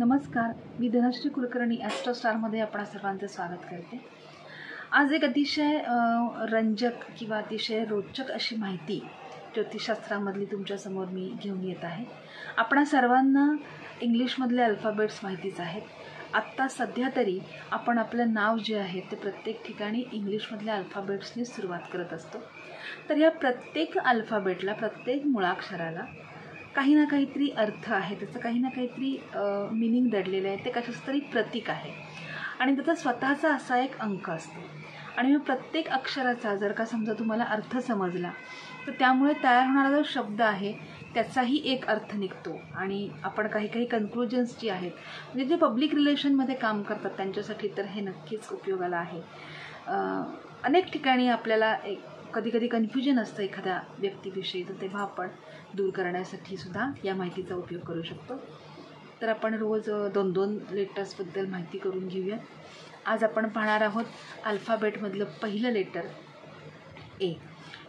नमस्कार, मी धनश्री कुलकर्णी ॲस्ट्रोस्टारमध्ये आपणा सर्वांचे स्वागत करते। आज एक अतिशय रंजक किंवा अतिशय रोचक अशी माहिती ज्योतिषशास्त्रामधली तुमच्यासमोर मी घेऊन येत आहे। आपणा सर्वांना इंग्लिशमधले अल्फाबेट्स माहितीच आहेत। आत्ता सध्या तरी आपण आपलं नाव जे आहे ते प्रत्येक ठिकाणी इंग्लिशमधल्या अल्फाबेट्सनी सुरुवात करत असतो। तर या प्रत्येक अल्फाबेटला, प्रत्येक मुळाक्षराला काही ना काहीतरी अर्थ आहे, त्याचं काही ना काहीतरी मीनिंग दडलेलं आहे, ते कशाचं तरी प्रतीक आहे आणि त्याचा स्वतःचा असा एक अंक असतो। आणि प्रत्येक अक्षराचा जर का समजा तुम्हाला अर्थ समजला तर त्यामुळे तयार होणारा जो शब्द आहे त्याचाही एक अर्थ निघतो आणि आपण काही कन्क्लुजन्स जी आहेत म्हणजे जे पब्लिक रिलेशनमध्ये काम करतात त्यांच्यासाठी तर हे नक्कीच उपयोगाला आहे। अनेक ठिकाणी आपल्याला कधी कन्फ्युजन असतं एखाद्या व्यक्तीविषयी, तर तेव्हा आपण दूर करण्यासाठी सुद्धा या माहितीचा उपयोग करू शकतो। तर आपण रोज 2-2 लेटर्सबद्दल माहिती करून घेऊया। आज आपण पाहणार आहोत अल्फाबेटमधलं पहिलं लेटर ए।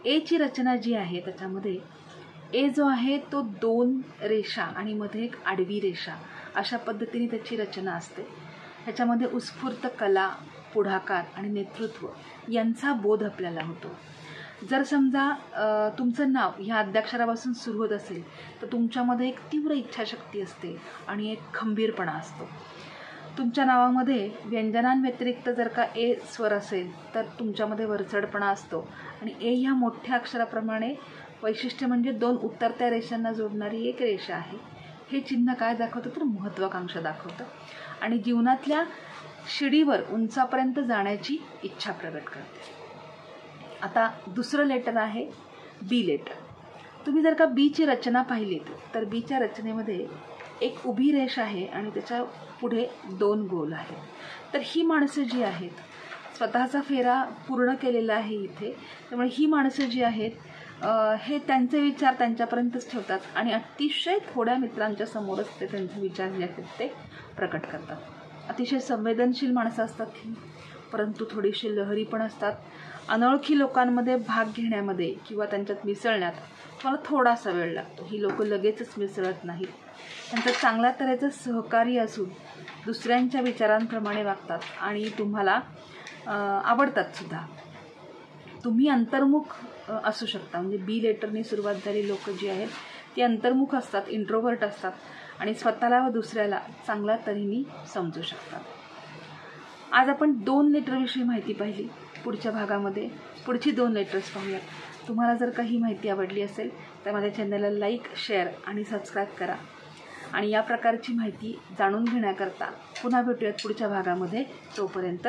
एची रचना जी आहे त्याच्यामध्ये ए जो आहे तो 2 रेषा आणि मध्ये एक आडवी रेषा अशा पद्धतीने त्याची रचना असते। ह्याच्यामध्ये उत्स्फूर्त कला, पुढाकार आणि नेतृत्व यांचा बोध आपल्याला होतो। जर समजा तुमचं नाव ह्या आद्याक्षरापासून सुरू होत असेल तर तुमच्यामध्ये एक तीव्र इच्छाशक्ती असते आणि एक खंबीरपणा असतो। तुमच्या नावामध्ये व्यंजनांव्यतिरिक्त जर का ए स्वर असेल तर तुमच्यामध्ये वरचढपणा असतो आणि ए ह्या मोठ्या अक्षराप्रमाणे वैशिष्ट्य म्हणजे 2 उतरत्या रेषांना जोडणारी एक रेषा आहे। हे चिन्ह काय दाखवतं तर महत्त्वाकांक्षा दाखवतं आणि जीवनातल्या शिडीवर उंचापर्यंत जाण्याची इच्छा प्रगट करते। आता दुसरं लेटर आहे बी लेटर। तुम्ही जर का बीची रचना पाहिलीत तर बीच्या रचनेमध्ये एक उभी रेष आहे आणि त्याच्या पुढे 2 गोल आहेत। तर ही माणसं जी आहेत स्वतःचा फेरा पूर्ण केलेला आहे इथे, त्यामुळे ही माणसं जी आहेत हे त्यांचे विचार त्यांच्यापर्यंतच ठेवतात आणि अतिशय थोड्या मित्रांच्या समोरच ते त्यांचे विचार जे आहेत ते प्रकट करतात। अतिशय संवेदनशील माणसं असतात ही, परंतु थोडीशी लहरी पण असतात। अनोळखी लोकांमध्ये भाग घेण्यामध्ये किंवा त्यांच्यात मिसळण्यात तुम्हाला थोडासा वेळ लागतो। ही लोक लगेचच मिसळत नाहीत, त्यांचं चांगल्या तऱ्हेचं सहकार्य असून दुसऱ्यांच्या विचारांप्रमाणे वागतात आणि तुम्हाला आवडतात सुद्धा। तुम्ही अंतर्मुख असू शकता, म्हणजे बी लेटरने सुरुवात झालेली लोक जी आहेत ती अंतर्मुख असतात, इंट्रोवर्ट असतात आणि स्वतःला व दुसऱ्याला चांगल्या तऱ्हेने समजू शकतात। आज आपण 2 लेटरविषयी माहिती पाहिली। पुढच्या भागामध्ये पुढची 2 लेटर्स पाहूयात। तुम्हाला जर काही माहिती आवडली असेल तर माझ्या चॅनलला लाईक, शेअर आणि सबस्क्राईब करा आणि या प्रकारची माहिती जाणून घेण्याकरता पुन्हा भेटूयात पुढच्या भागामध्ये। तोपर्यंत